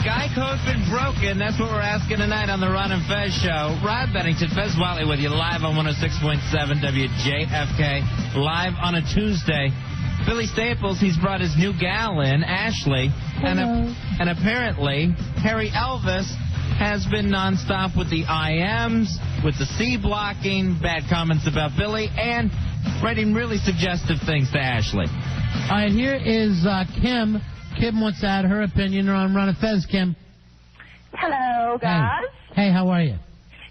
Sky code been broken? That's what we're asking tonight on the Ron and Fez Show. Rod Bennington, Fez Whatley with you live on 106.7 WJFK, live on a Tuesday. Billy Staples, he's brought his new gal in, Ashley, and apparently Harry Elvis has been nonstop with the IMs, with the C blocking, bad comments about Billy, and writing really suggestive things to Ashley. All right, here is Kim. Kim wants to add her opinion on Ron and Fez. Kim. Hello, guys. Hey, how are you?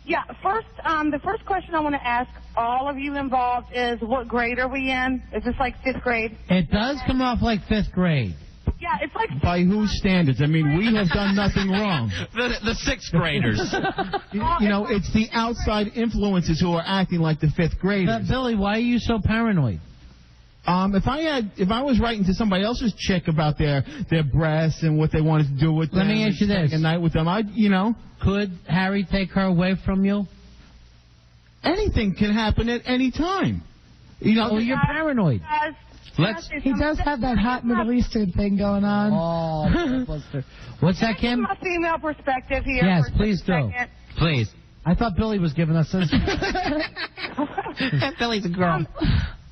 Yeah, the first question I want to ask all of you involved is, what grade are we in? Is this like 5th grade? It does come off like 5th grade. Yeah, it's like... By whose standards? I mean, we have done nothing wrong. The 6th graders. You know, it's the outside influences who are acting like the 5th graders. Billy, why are you so paranoid? If I was writing to somebody else's chick about their breasts and what they wanted to do with them, let me ask you this: a night with them, could Harry take her away from you? Anything can happen at any time. Well, you're paranoid. He does have that hot Middle Eastern thing going on. Oh, what's that, Kim? From a female perspective here. Yes, please do. Please. I thought Billy was giving us this. Billy's a girl.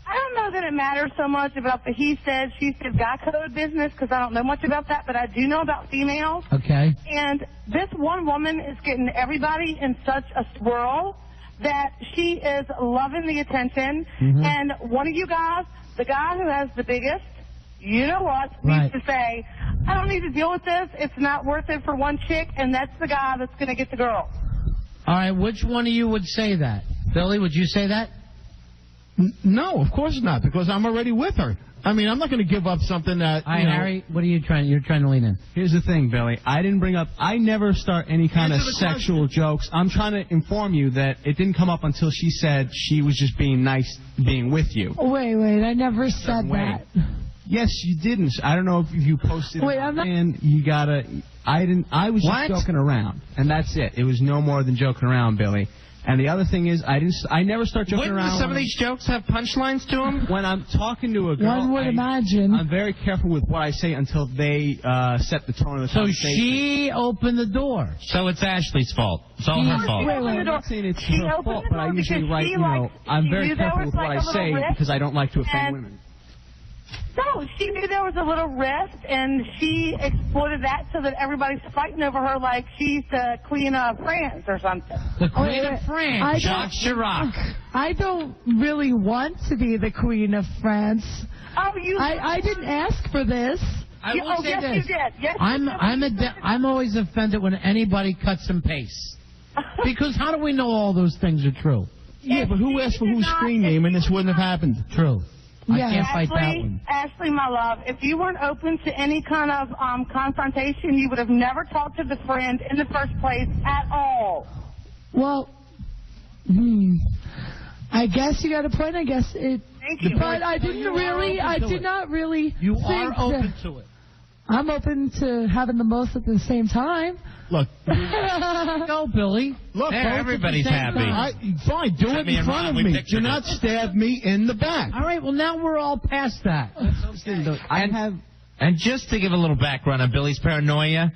I don't know that it matters so much about the he said, she said, guy code business, because I don't know much about that, but I do know about females. Okay. And this one woman is getting everybody in such a swirl that she is loving the attention. Mm-hmm. And one of you guys, the guy who has the biggest, you know what, needs to say, I don't need to deal with this. It's not worth it for one chick, and that's the guy that's going to get the girl. All right, which one of you would say that? Billy, would you say that? No, of course not, because I'm already with her. I mean, I'm not going to give up something that. All right, Harry, what are you trying? You're trying to lean in. Here's the thing, Billy. I never start any kind of sexual jokes. I'm trying to inform you that it didn't come up until she said she was just being nice, being with you. Wait, I never said that. Yes, you didn't. I don't know if you posted it. And you gotta. I was just joking around, and that's it. It was no more than joking around, Billy. And the other thing is, I never start joking around. Wouldn't some of these jokes have punchlines to them? When I'm talking to a girl, one would imagine. I'm very careful with what I say until they set the tone of the conversation. So she opened the door. So it's Ashley's fault. It's all her fault. I'm not saying it's her fault, but I usually write, I'm very careful with what I say because I don't like to offend women. No, she knew there was a little rift, and she exploited that so that everybody's fighting over her like she's the Queen of France or something. The Queen of France, Jacques Chirac. I don't really want to be the Queen of France. Oh, you? I didn't ask for this. I will say yes, this. You did. Yes, I'm always offended when anybody cuts and pastes. Because how do we know all those things are true? Yeah, but who asked for whose screen name, and this wouldn't have happened? True. I can't fight that one. Ashley, my love, if you weren't open to any kind of confrontation, you would have never talked to the friend in the first place at all. Well, I guess you got a point. I guess it. Thank you. But I did not really. You are open to it. I'm open to having them both at the same time. Look. Go, Billy. Look, there, everybody's happy. Fine, do it in front of me. Do not stab me in the back. All right, well, now we're all past that. And just to give a little background on Billy's paranoia,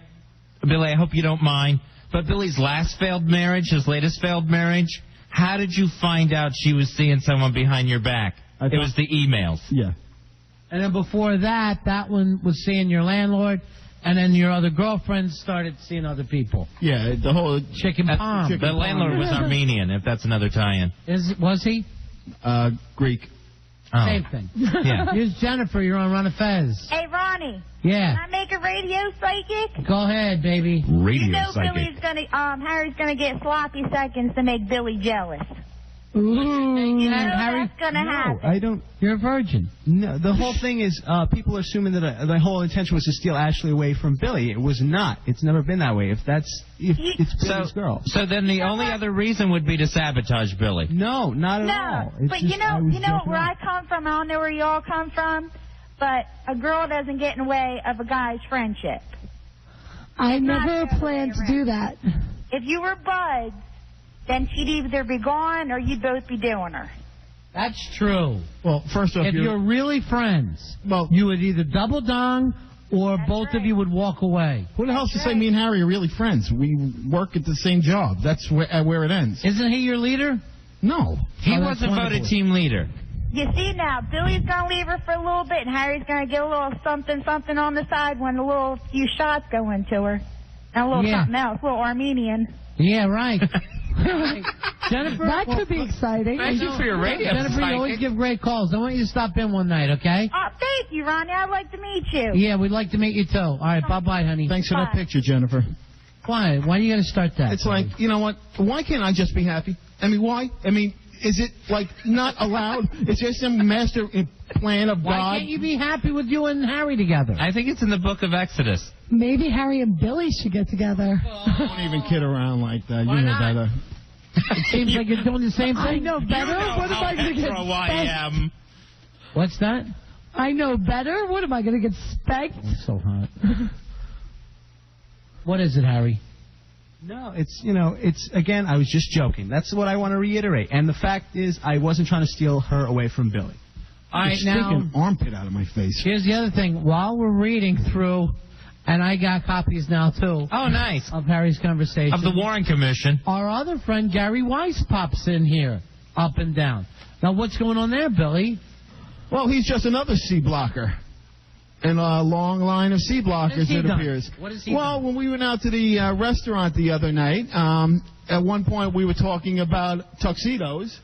Billy, I hope you don't mind, but Billy's last failed marriage, his latest failed marriage, how did you find out she was seeing someone behind your back? It was the emails. Yeah. And then before that one was seeing your landlord, and then your other girlfriend started seeing other people. Yeah, the whole chicken palm. The landlord was Armenian, if that's another tie-in. Was he? Greek. Oh. Same thing. Yeah. Here's Jennifer. You're on Ron and Fez. Hey, Ronnie. Yeah. Can I make a radio psychic? Go ahead, baby. Radio psychic. Billy's Harry's gonna get sloppy seconds to make Billy jealous. Ooh. Harry, that's gonna happen. I don't. You're a virgin. No, the whole thing is people are assuming that the whole intention was to steal Ashley away from Billy. It was not. It's never been that way. If it's Billy's girl. So then the only other reason would be to sabotage Billy. No, not at all. No, but you know where I come from. I don't know where you all come from, but a girl doesn't get in the way of a guy's friendship. I never planned to do that. If you were buds, then she'd either be gone or you'd both be doing her. That's true. Well, first off, if you're really friends, you would either double dong or both of you would walk away. Who the hell's to say me and Harry are really friends? We work at the same job. That's where it ends. Isn't he your leader? No. He wasn't voted team leader. You see now, Billy's going to leave her for a little bit, and Harry's going to get a little something on the side when a few shots go into her. And a little something else, a little Armenian. Yeah, right. Jennifer, that could be exciting. Thank you for your radio. Jennifer, you always give great calls. I want you to stop in one night, okay? Oh, thank you, Ronnie. I'd like to meet you. Yeah, we'd like to meet you, too. All right, bye-bye, honey. Thanks for that picture, Jennifer. Why? Why do you got to start that? It's like, you know what? Why can't I just be happy? I mean, why? I mean, is it, like, not allowed? It's just some master plan of God? Why can't you be happy with you and Harry together? I think it's in the book of Exodus. Maybe Harry and Billy should get together. Don't even kid around like that. Why you know not? better. It seems like you're doing the same thing. I know better. What am I going to get spanked? What's that? I know better. What am I going to get spanked? Oh, it's so hot. What is it, Harry? No, it's again, I was just joking. That's what I want to reiterate. And the fact is, I wasn't trying to steal her away from Billy. All right, now, an armpit out of my face. Here's the other thing. While we're reading through, and I got copies now, too. Oh, nice. Of Harry's conversation. Of the Warren Commission. Our other friend, Gary Weiss, pops in here, up and down. Now, what's going on there, Billy? Well, he's just another C blocker. In a long line of C blockers, it appears. What has he done? When we went out to the restaurant the other night, at one point we were talking about tuxedos,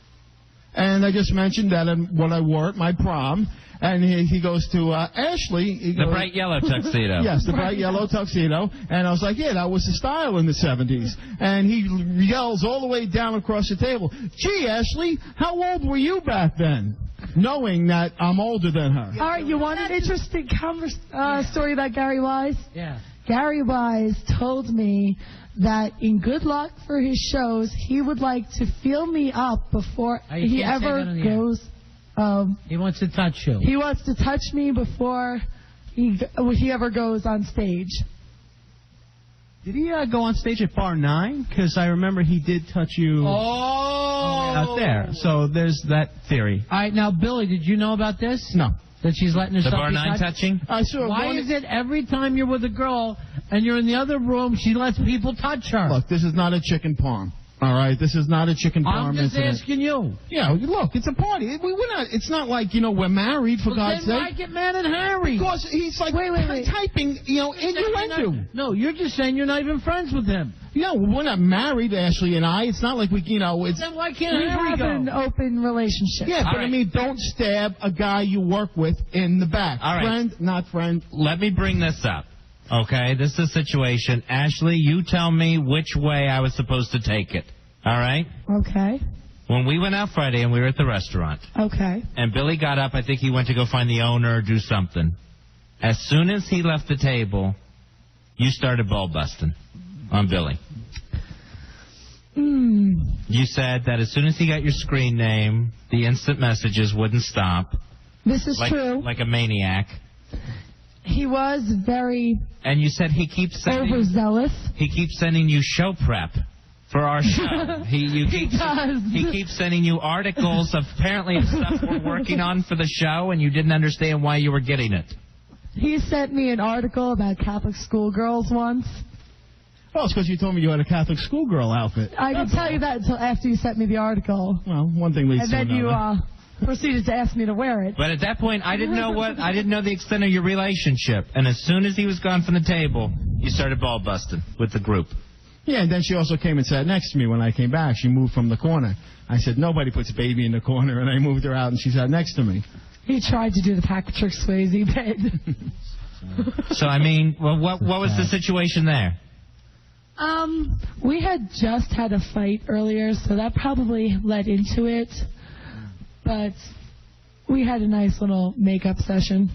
and I just mentioned that what I wore at my prom, and he goes to Ashley. The bright yellow tuxedo. Yes, the bright yellow tuxedo, and I was like, yeah, that was the style in the 70s. And he yells all the way down across the table, gee, Ashley, how old were you back then? Knowing that I'm older than her. All right, you want an interesting story about Gary Wise? Yeah. Gary Wise told me that in Good Luck for his shows, he would like to feel me up before he ever goes. He wants to touch you. He wants to touch me before he ever goes on stage. Did he go on stage at Bar 9? Because I remember he did touch you out there. So there's that theory. All right, now, Billy, did you know about this? No. That she's letting herself The Bar be 9 touched? touching? Why is it every time you're with a girl and you're in the other room, she lets people touch her? Look, this is not a chicken parm. All right, this is not a chicken parm I'm just incident. asking you. Yeah, look, it's a party. We're not. It's not like we're married for God's sake. Then why get mad at Harry? Because he's like typing innuendo. No, you're just saying you're not even friends with him. No, we're not married, Ashley and I. It's not like it's. Then why can't We Harry have go? an open relationship. Yeah, but I mean, don't stab a guy you work with in the back. All right. Friend, not friend. Let me bring this up. Okay, this is a situation. Ashley, you tell me which way I was supposed to take it. All right? Okay. When we went out Friday and we were at the restaurant, Okay. and Billy got up, I think he went to go find the owner or do something. As soon as he left the table, you started ball busting on Billy. You said that as soon as he got your screen name, the instant messages wouldn't stop. This is true. Like a maniac. He was very And you said he keeps overzealous. He keeps sending you show prep for our show. He does. He keeps sending you articles of apparently stuff we're working on for the show, and you didn't understand why you were getting it. He sent me an article about Catholic schoolgirls once. Well, it's because you told me you had a Catholic schoolgirl outfit. I didn't tell you that until after you sent me the article. Well, one thing leads to And then another. you proceeded to ask me to wear it. But at that point, I didn't know the extent of your relationship. And as soon as he was gone from the table, you started ball busting with the group. Yeah, and then she also came and sat next to me when I came back. She moved from the corner. I said, nobody puts a baby in the corner, and I moved her out, and she sat next to me. He tried to do the Patrick Swayze bit. So, I mean, well, what was the situation there? We had just had a fight earlier, so that probably led into it. But we had a nice little makeup session.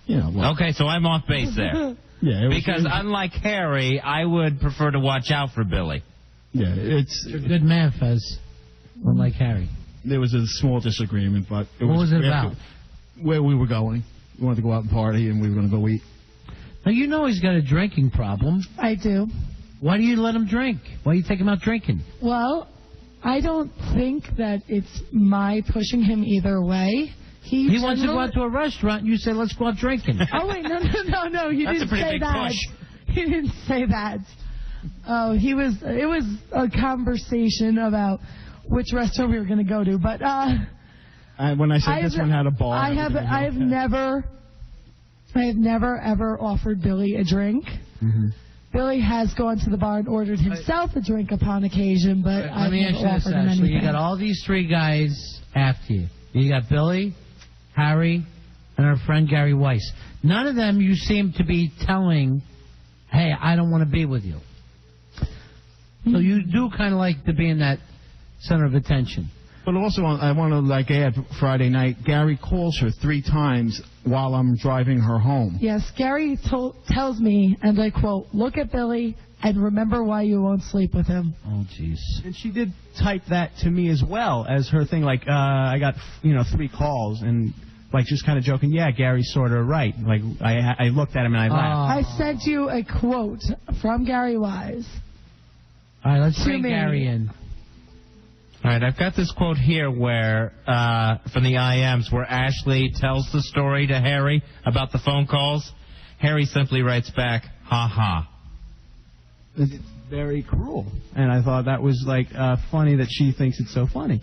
Yeah. Well, Okay, so I'm off base there. Yeah. Because unlike Harry, I would prefer to watch out for Billy. Yeah, it's You're a good man, Fez. Unlike Harry. There was a small disagreement, but What was it about? Where we were going. We wanted to go out and party, and we were going to go eat. Now, you know he's got a drinking problem. I do. Why do you let him drink? Why do you take him out drinking? Well, I don't think that it's my pushing him either way. He wants to go out to a restaurant, and you say, let's go out drinking. Oh, wait, no. He That's didn't a pretty say big that. push. He didn't say that. Oh, it was a conversation about which restaurant we were going to go to. But when I said this one had a bar. I have never ever offered Billy a drink. Mm-hmm. Billy has gone to the bar and ordered himself a drink upon occasion, but I've never offered him anything. You got all these three guys after you. You got Billy, Harry, and our friend Gary Weiss. None of them you seem to be telling, hey, I don't want to be with you. So you do kind of like to be in that center of attention. But also, I want to add Friday night. Gary calls her 3 times while I'm driving her home. Yes, Gary tells me, and I quote, "Look at Billy and remember why you won't sleep with him." Oh, jeez. And she did type that to me as well as her thing. I got 3 calls and just kind of joking. Yeah, Gary's sort of right. I looked at him and I laughed. I sent you a quote from Gary Wise. All right, let's bring Gary in. All right, I've got this quote here where, from the IMs, where Ashley tells the story to Harry about the phone calls. Harry simply writes back, ha ha. It's very cruel. And I thought that was, funny that she thinks it's so funny.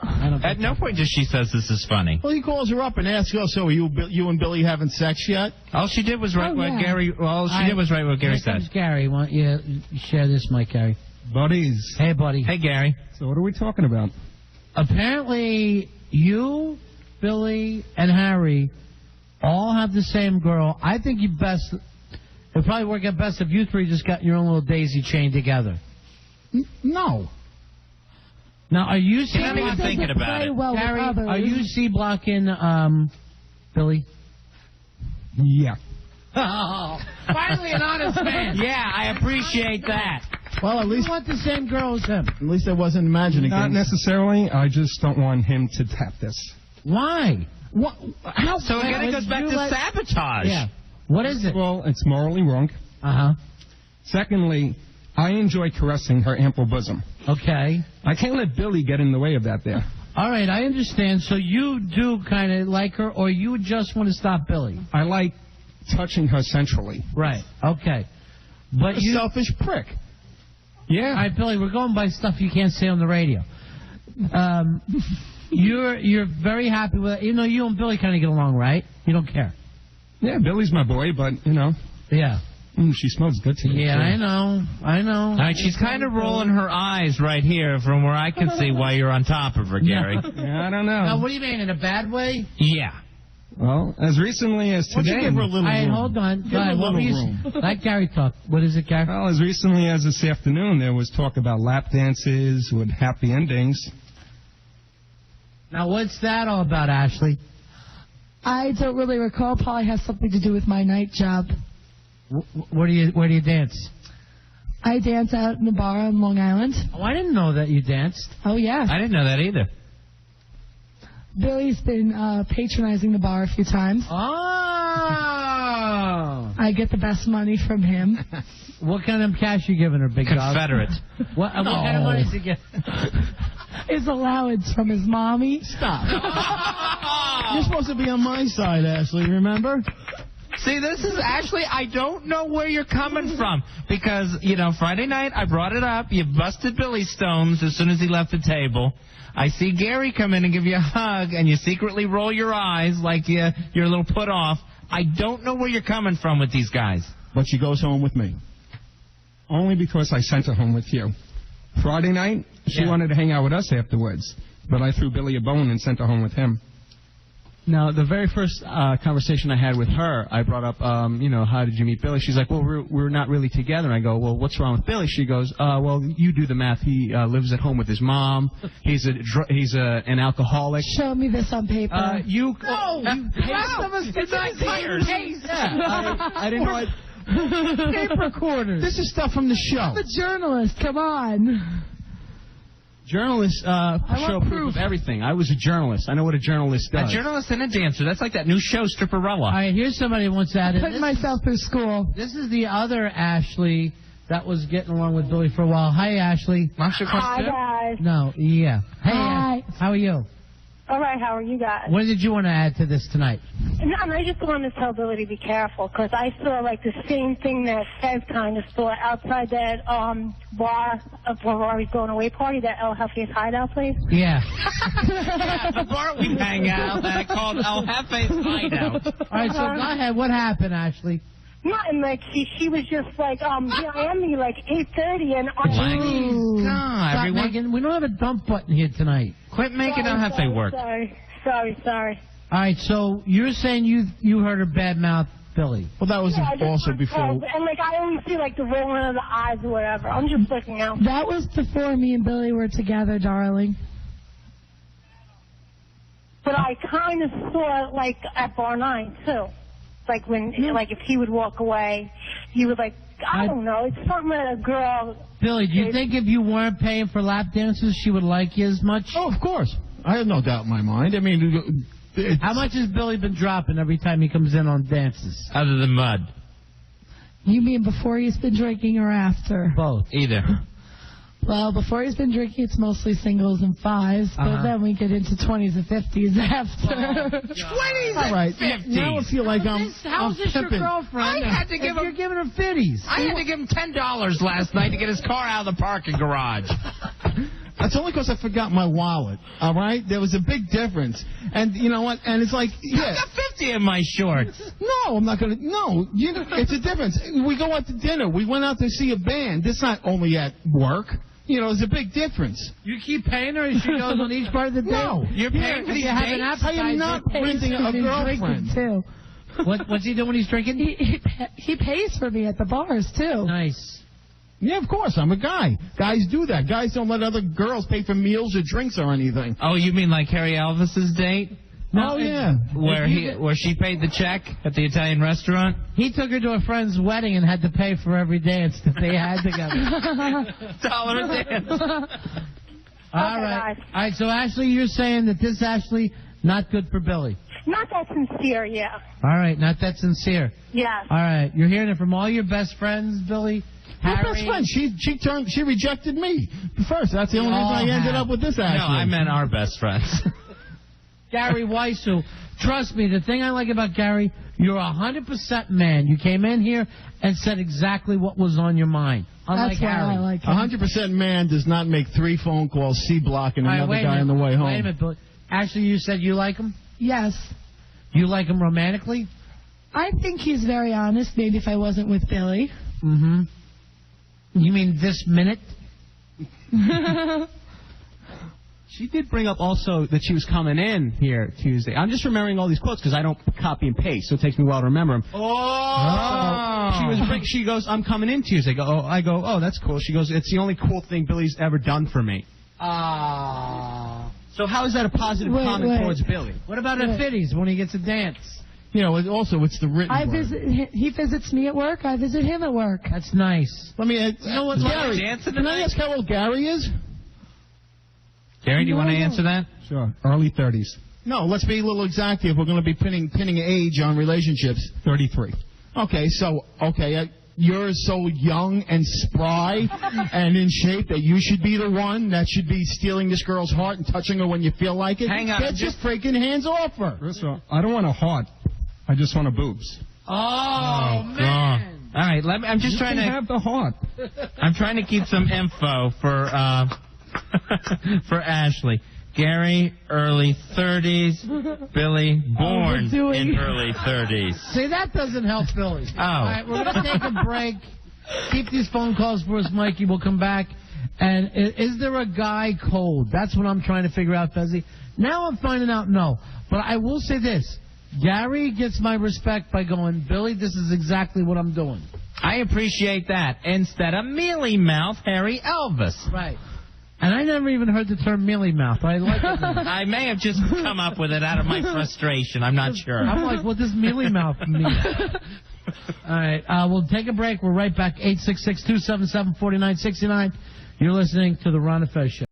At no point does she says this is funny. Well, he calls her up and asks, so are you and Billy having sex yet? All she did was write what Gary, Gary said. Gary, why don't you share this mic, Gary? Buddies. Hey, buddy. Hey, Gary. So what are we talking about? Apparently, you, Billy, and Harry all have the same girl. I think it'd probably work out best if you 3 just got your own little daisy chain together. No. Now, are you You're not even thinking about it. Well, Harry, are you C-blocking Billy? Yeah. Oh, finally an honest man. Yeah, I appreciate that. Well, at least you want the same girl as him. At least I wasn't imagining. Not necessarily. I just don't want him to tap this. Why? What? How? So again, it goes back to sabotage. Yeah. What is it? Well, it's morally wrong. Uh-huh. Secondly, I enjoy caressing her ample bosom. Okay. I can't let Billy get in the way of that there. All right, I understand. So you do kind of like her, or you just want to stop Billy? I like touching her centrally. Right. Okay. But a selfish prick. Yeah. All right, Billy, we're going by stuff you can't say on the radio. You're very happy with it. You know, you and Billy kind of get along, right? You don't care. Yeah, Billy's my boy, but, Yeah. She smells good to me. Yeah, too. I know. All right, she's kind of rolling her eyes right here from where I can see why you're on top of her, Gary. Yeah, I don't know. Now, what do you mean, in a bad way? Yeah. Well, as recently as Why don't today. you give her a little room? Hold on. Give her a little room. Let Gary talk. What is it, Gary? Well, as recently as this afternoon, there was talk about lap dances with happy endings. Now, what's that all about, Ashley? I don't really recall. Probably has something to do with my night job. Where do you dance? I dance out in a bar on Long Island. Oh, I didn't know that you danced. Oh, yeah. I didn't know that either. Billy's been patronizing the bar a few times. Oh! I get the best money from him. What kind of cash you giving her, big dog? Confederate. What kind of money is he getting? His allowance from his mommy. Stop. You're supposed to be on my side, Ashley, remember? See, this is Ashley. I don't know where you're coming from because, Friday night I brought it up. You busted Billy's stones as soon as he left the table. I see Gary come in and give you a hug, and you secretly roll your eyes like you're a little put off. I don't know where you're coming from with these guys. But she goes home with me. Only because I sent her home with you. Friday night, she wanted to hang out with us afterwards, but I threw Billy a bone and sent her home with him. Now, the very first conversation I had with her, I brought up, how did you meet Billy? She's like, well, we're not really together. And I go, well, what's wrong with Billy? She goes, well, you do the math. He lives at home with his mom. He's an alcoholic. Show me this on paper. The rest of us did not see your case. I didn't know. Tape recorders. This is stuff from the show. I'm a journalist. Come on. Journalists show proof of everything. I was a journalist. I know what a journalist does. A journalist and a dancer. That's like that new show, Stripperella. All right, here's somebody who wants to add in. Putting myself through school. This is the other Ashley that was getting along with Billy for a while. Hi, Ashley. Hi, guys. No, yeah. Hey, Hi. How are you? All right, how are you guys? What did you want to add to this tonight? No, I just want to tell Billy to be careful, because I saw, like, the same thing that Fez kind of saw outside that bar for Rory's going-away party, that El Jefe's hideout place. Yeah. Yeah, the bar we hang out at called El Jefe's Hideout. All right, so go ahead. What happened, Ashley? Nothing, like, she was just like, here I am, like, 8:30, and... God, everyone. We don't have a dump button here tonight. Quit making El Jefe work. Sorry. All right, so you're saying you heard her bad mouth Billy. Well, that was also before. And, like, I only see, like, the rolling of the eyes or whatever. I'm just looking out. That was before me and Billy were together, darling. But I kind of saw it, like, at Bar 9, too. Like, when, like, if he would walk away, he would, like, I don't know. It's something that a girl... Billy, do you think if you weren't paying for lap dances, she would like you as much? Oh, of course. I have no doubt in my mind. I mean... How much has Billy been dropping every time he comes in on dances? Other than mud. You mean before he's been drinking or after? Both. Either. Well, before he's been drinking, it's mostly singles and fives, but then we get into 20s and 50s after. 20s All right. and 50s. Now I feel like How's this your pimping. girlfriend? I had to give him... You're giving her 50s. I had to give him $10 last night to get his car out of the parking garage. That's only because I forgot my wallet, all right? There was a big difference. And you know what? And it's like, yeah. I got 50 in my shorts. No, I'm not going to. No, it's a difference. We go out to dinner. We went out to see a band. It's not only at work. You know, there's a big difference. You keep paying her as she goes on each part of the day? No. You're paying for these dates? I am not renting a girlfriend. Too. What's he doing when he's drinking? He pays for me at the bars, too. Nice. Yeah, of course. I'm a guy. Guys do that. Guys don't let other girls pay for meals or drinks or anything. Oh, you mean like Harry Elvis's date? No, yeah. Where she paid the check at the Italian restaurant? He took her to a friend's wedding and had to pay for every dance that they had together. $1 a dance. All right, so Ashley, you're saying that this Ashley, not good for Billy. Not that sincere, yeah. All right, not that sincere. Yes. All right, you're hearing it from all your best friends, Billy? My Harry. best friend, she rejected me first. That's the only reason I ended up with this Ashley. No, I meant our best friends. Gary Weiss, who, trust me, the thing I like about Gary, you're 100% man. You came in here and said exactly what was on your mind. Unlike That's why Harry. I like him. 100% man does not make 3 phone calls, C-block, and another guy on the way home. Wait a minute, Billy. Ashley, you said you like him? Yes. You like him romantically? I think he's very honest, maybe if I wasn't with Billy. Mm-hmm. You mean this minute? She did bring up also that she was coming in here Tuesday. I'm just remembering all these quotes because I don't copy and paste, so it takes me a while to remember them. She goes, I'm coming in Tuesday. I go, oh, that's cool. She goes, it's the only cool thing Billy's ever done for me. So how is that a positive comment towards Billy? What about at Fiddy's when he gets a dance? You know, it's the written word. He visits me at work. I visit him at work. That's nice. Let me ask, you know what, Gary, can I ask how old Gary is? Gary, do you want to answer that? Sure. Early 30s. No, let's be a little exact here if we're going to be pinning age on relationships. 33. Okay, you're so young and spry and in shape that you should be the one that should be stealing this girl's heart and touching her when you feel like it. Hang on. Get your freaking hands off her. First of all, I don't want a heart. I just want a boobs. Oh man. God. All right, I'm just trying to have the heart. I'm trying to keep some info for for Ashley. Gary, early 30s. Billy, born in early 30s. See, that doesn't help Billy. Oh. All right, we're going to take a break. Keep these phone calls for us, Mikey. We'll come back. And is there a guy cold? That's what I'm trying to figure out, Fezzi. Now I'm finding out no. But I will say this. Gary gets my respect by going, Billy, this is exactly what I'm doing. I appreciate that. Instead of mealy mouth, Harry Elvis. Right. And I never even heard the term mealy mouth. I like it. I may have just come up with it out of my frustration. I'm not sure. I'm like, what does mealy mouth mean? All right. We'll take a break. We're right back. 866-277-4969. You're listening to the Ron and Fez Show.